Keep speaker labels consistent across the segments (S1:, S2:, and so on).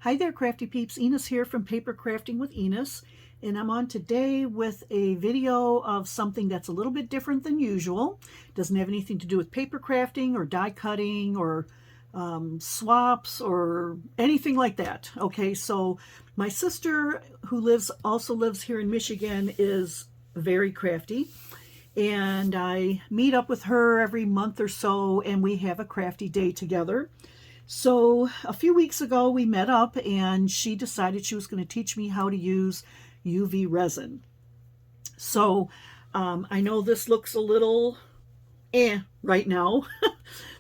S1: Hi there, Crafty Peeps. Enis here from Paper Crafting with Enis, and I'm on today with a video of something that's a little bit different than usual. Doesn't have anything to do with paper crafting or die cutting or swaps or anything like that. Okay, so my sister, who also lives here in Michigan, is very crafty, and I meet up with her every month or so, and we have a crafty day together. So a few weeks ago we met up and she decided she was going to teach me how to use UV resin. So I know this looks a little right now.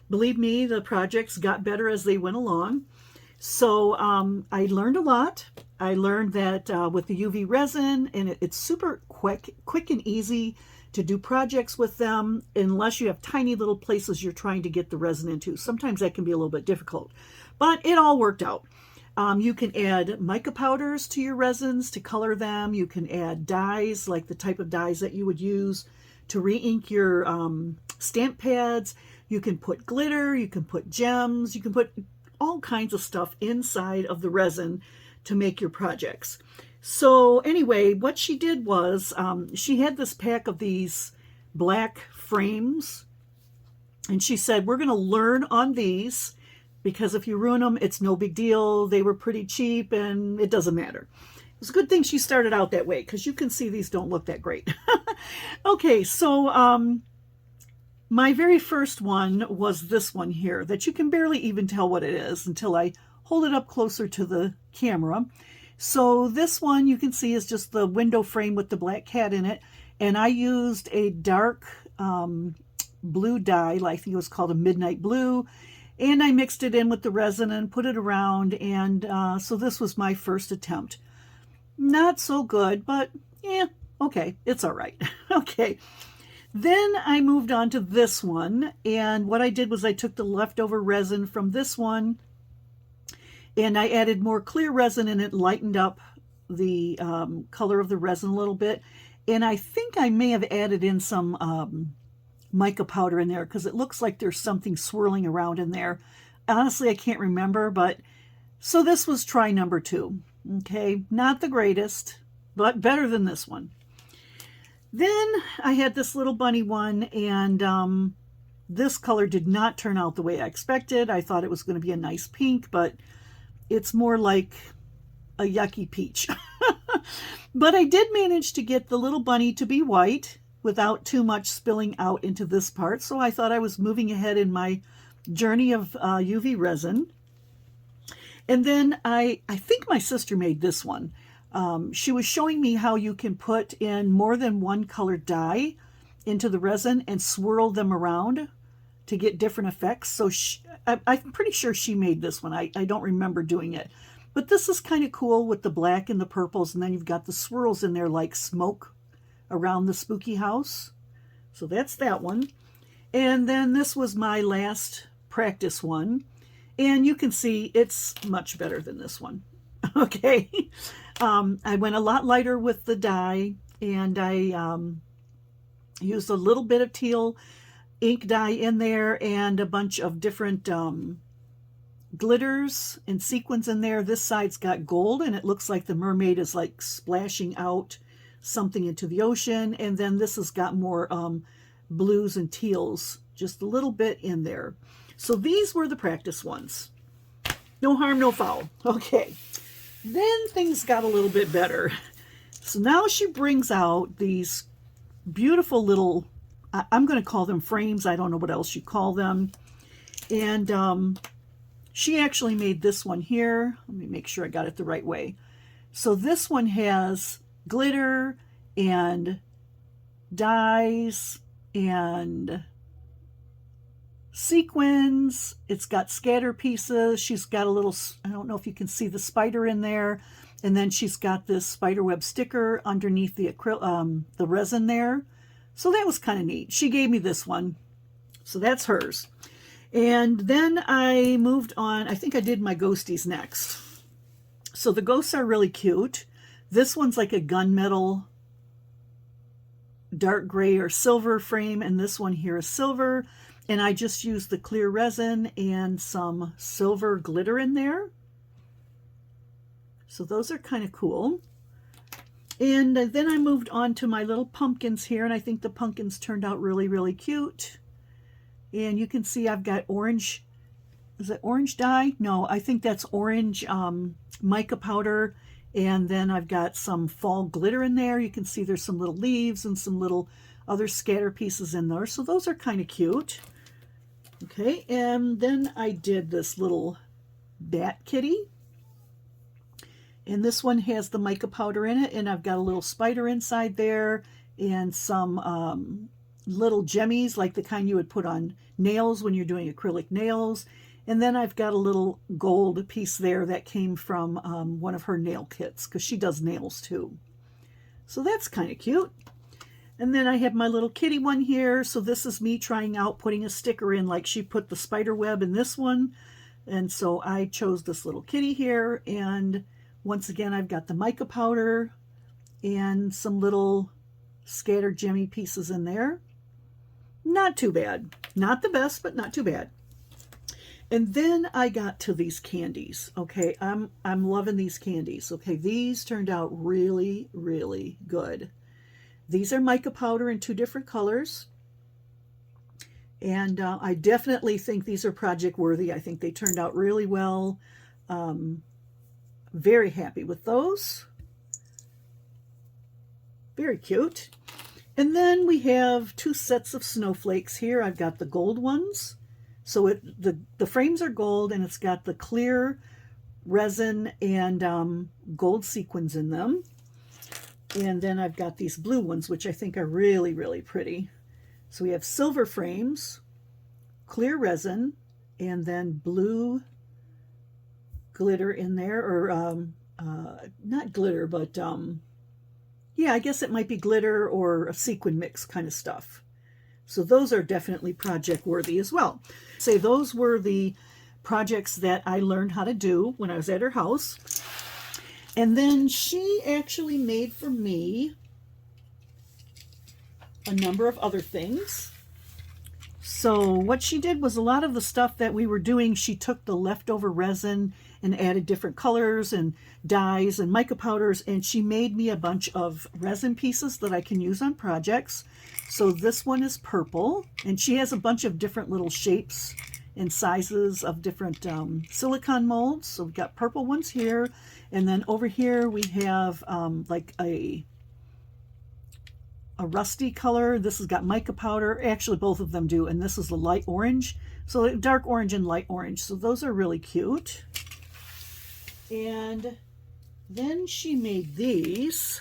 S1: Believe me, the projects got better as they went along. So I learned a lot. I learned that with the UV resin, and it's super quick and easy to do projects with them, unless you have tiny little places you're trying to get the resin into. Sometimes that can be a little bit difficult, but it all worked out. You can add mica powders to your resins to color them. You can add dyes, like the type of dyes that you would use to re-ink your stamp pads. You can put glitter, you can put gems, you can put all kinds of stuff inside of the resin to make your projects. So anyway, what she did was she had this pack of these black frames, and she said, we're going to learn on these, because if you ruin them, it's no big deal. They were pretty cheap and it doesn't matter. It's a good thing she started out that way, because you can see these don't look that great. Okay, so my very first one was this one here, that you can barely even tell what it is until I hold it up closer to the camera. So this one you can see is just the window frame with the black cat in it, and I used a dark blue dye, I think it was called a midnight blue, and I mixed it in with the resin and put it around, and so this was my first attempt. Not so good, but yeah, okay, it's all right. Okay. Then I moved on to this one, and what I did was I took the leftover resin from this one and I added more clear resin, and it lightened up the color of the resin a little bit. And I think I may have added in some mica powder in there, because it looks like there's something swirling around in there. Honestly, I can't remember, but so this was try number 2. Okay, not the greatest, but better than this one. Then I had this little bunny one, and this color did not turn out the way I expected. I thought it was going to be a nice pink, but it's more like a yucky peach. But I did manage to get the little bunny to be white without too much spilling out into this part, so I thought I was moving ahead in my journey of UV resin. And then I think my sister made this one. She was showing me how you can put in more than one colored dye into the resin and swirl them around to get different effects. So I'm pretty sure she made this one. I don't remember doing it. But this is kind of cool with the black and the purples, and then you've got the swirls in there like smoke around the spooky house. So that's that one. And then this was my last practice one. And you can see it's much better than this one. Okay. I went a lot lighter with the dye, and I used a little bit of teal ink dye in there and a bunch of different glitters and sequins in there. This side's got gold, and it looks like the mermaid is like splashing out something into the ocean. And then this has got more blues and teals, just a little bit in there. So these were the practice ones. No harm, no foul. Okay. Then things got a little bit better. So now she brings out these beautiful little, I'm going to call them frames. I don't know what else you call them. And she actually made this one here. Let me make sure I got it the right way. So this one has glitter and dyes and sequins. It's got scatter pieces. She's got a little, I don't know if you can see the spider in there. And then she's got this spiderweb sticker underneath the resin there. So that was kind of neat. She gave me this one. So that's hers. And then I moved on. I think I did my ghosties next. So the ghosts are really cute. This one's like a gunmetal dark gray or silver frame, and this one here is silver. And I just used the clear resin and some silver glitter in there. So those are kind of cool. And then I moved on to my little pumpkins here, and I think the pumpkins turned out really, really cute. And you can see I've got orange, is it orange dye? No, I think that's orange mica powder. And then I've got some fall glitter in there. You can see there's some little leaves and some little other scatter pieces in there. So those are kind of cute. Okay, and then I did this little bat kitty. And this one has the mica powder in it, and I've got a little spider inside there and some little gemmies like the kind you would put on nails when you're doing acrylic nails. And then I've got a little gold piece there that came from one of her nail kits, because she does nails too. So that's kind of cute. And then I have my little kitty one here. So this is me trying out putting a sticker in, like she put the spider web in this one. And so I chose this little kitty here. And once again, I've got the mica powder and some little scattered gemmy pieces in there. Not too bad. Not the best, but not too bad. And then I got to these candies. Okay, I'm loving these candies. Okay, these turned out really, really good. These are mica powder in 2 different colors. And I definitely think these are project worthy. I think they turned out really well. Very happy with those. Very cute. And then we have 2 sets of snowflakes here. I've got the gold ones. So the frames are gold, and it's got the clear resin and gold sequins in them. And then I've got these blue ones, which I think are really, really pretty. So we have silver frames, clear resin, and then blue glitter in there, or not glitter, but yeah, I guess it might be glitter or a sequin mix kind of stuff. So those are definitely project worthy as well. Say those were the projects that I learned how to do when I was at her house. And then she actually made for me a number of other things. So what she did was a lot of the stuff that we were doing, she took the leftover resin and added different colors and dyes and mica powders, and she made me a bunch of resin pieces that I can use on projects. So this one is purple, and she has a bunch of different little shapes and sizes of different silicone molds. So we've got purple ones here, and then over here we have like a rusty color. This has got mica powder. Actually, both of them do, and this is the light orange. So dark orange and light orange. So those are really cute. And then she made these.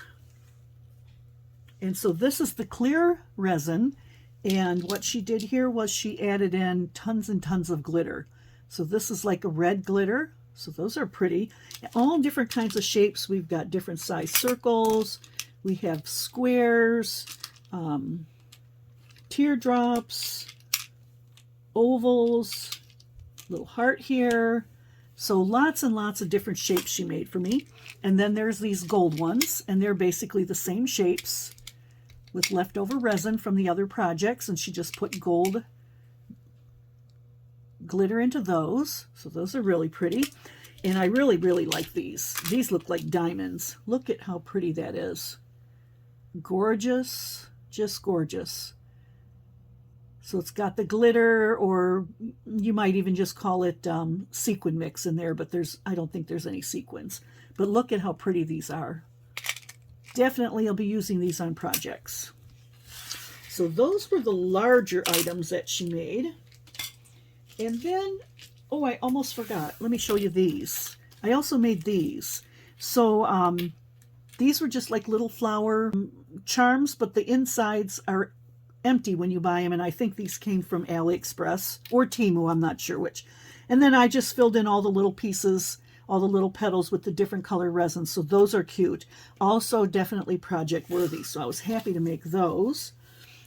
S1: And so this is the clear resin. And what she did here was she added in tons and tons of glitter. So this is like a red glitter. So those are pretty. All different kinds of shapes. We've got different size circles. We have squares, teardrops, ovals, little heart here. So lots and lots of different shapes she made for me. And then there's these gold ones, and they're basically the same shapes with leftover resin from the other projects, and she just put gold glitter into those. So those are really pretty. And I really, really like these. These look like diamonds. Look at how pretty that is. Gorgeous, just gorgeous. So it's got the glitter, or you might even just call it sequin mix in there, but I don't think there's any sequins. But look at how pretty these are. Definitely I'll be using these on projects. So those were the larger items that she made. And then, oh, I almost forgot. Let me show you these. I also made these. So these were just like little flower charms, but the insides are empty when you buy them, and I think these came from AliExpress or Temu, I'm not sure which. And then I just filled in all the little pieces, all the little petals with the different color resins, so those are cute. Also definitely project worthy, so I was happy to make those.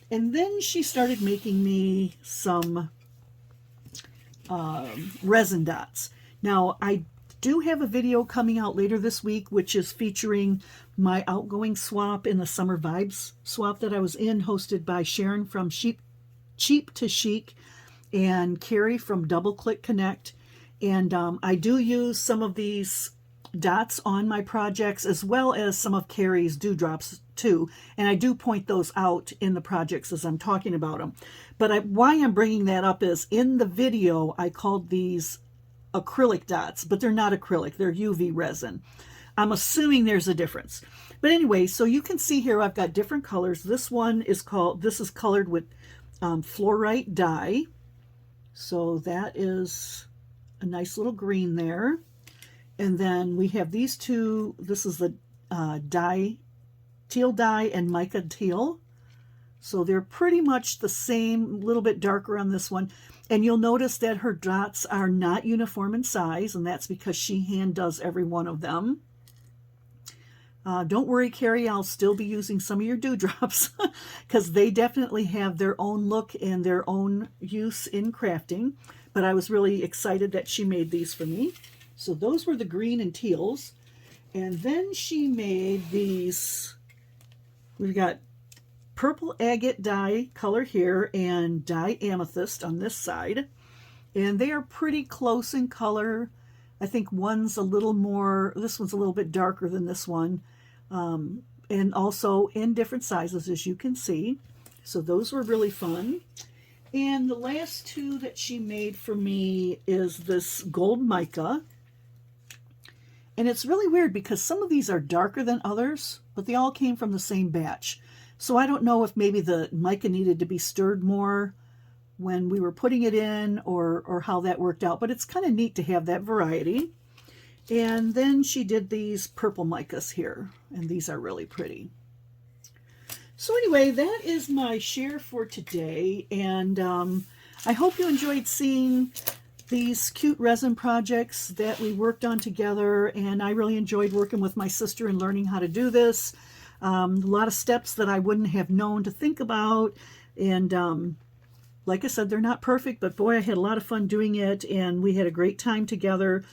S1: And then she started making me some resin dots. Now I do have a video coming out later this week, which is featuring my outgoing swap in the Summer Vibes swap that I was in, hosted by Sharon from Cheap to Chic and Carrie from Double Click Connect. And I do use some of these dots on my projects, as well as some of Carrie's dewdrops too. And I do point those out in the projects as I'm talking about them. But why I'm bringing that up is in the video, I called these acrylic dots, but they're not acrylic, they're UV resin. I'm assuming there's a difference. But anyway, so you can see here I've got different colors. This is colored with fluorite dye. So that is a nice little green there. And then we have these two. This is the teal dye and mica teal. So they're pretty much the same, a little bit darker on this one. And you'll notice that her dots are not uniform in size, and that's because she hand does every one of them. Don't worry, Carrie, I'll still be using some of your dewdrops because they definitely have their own look and their own use in crafting. But I was really excited that she made these for me. So those were the green and teals. And then she made these. We've got purple agate dye color here and dye amethyst on this side. And they are pretty close in color. I think one's a little more, this one's a little bit darker than this one. And also in different sizes, as you can see. So those were really fun. And the last two that she made for me is this gold mica. And it's really weird because some of these are darker than others, but they all came from the same batch. So I don't know if maybe the mica needed to be stirred more when we were putting it in or how that worked out. But it's kind of neat to have that variety. And then she did these purple micas here, and these are really pretty. So anyway, that is my share for today, and I hope you enjoyed seeing these cute resin projects that we worked on together, and I really enjoyed working with my sister and learning how to do this. A lot of steps that I wouldn't have known to think about, and like I said, they're not perfect, but boy, I had a lot of fun doing it, and we had a great time together.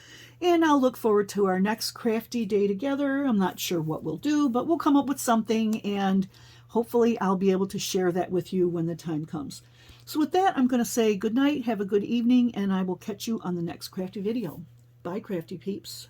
S1: And I'll look forward to our next crafty day together. I'm not sure what we'll do, but we'll come up with something, and hopefully I'll be able to share that with you when the time comes. So with that, I'm going to say good night, have a good evening, and I will catch you on the next crafty video. Bye, Crafty Peeps.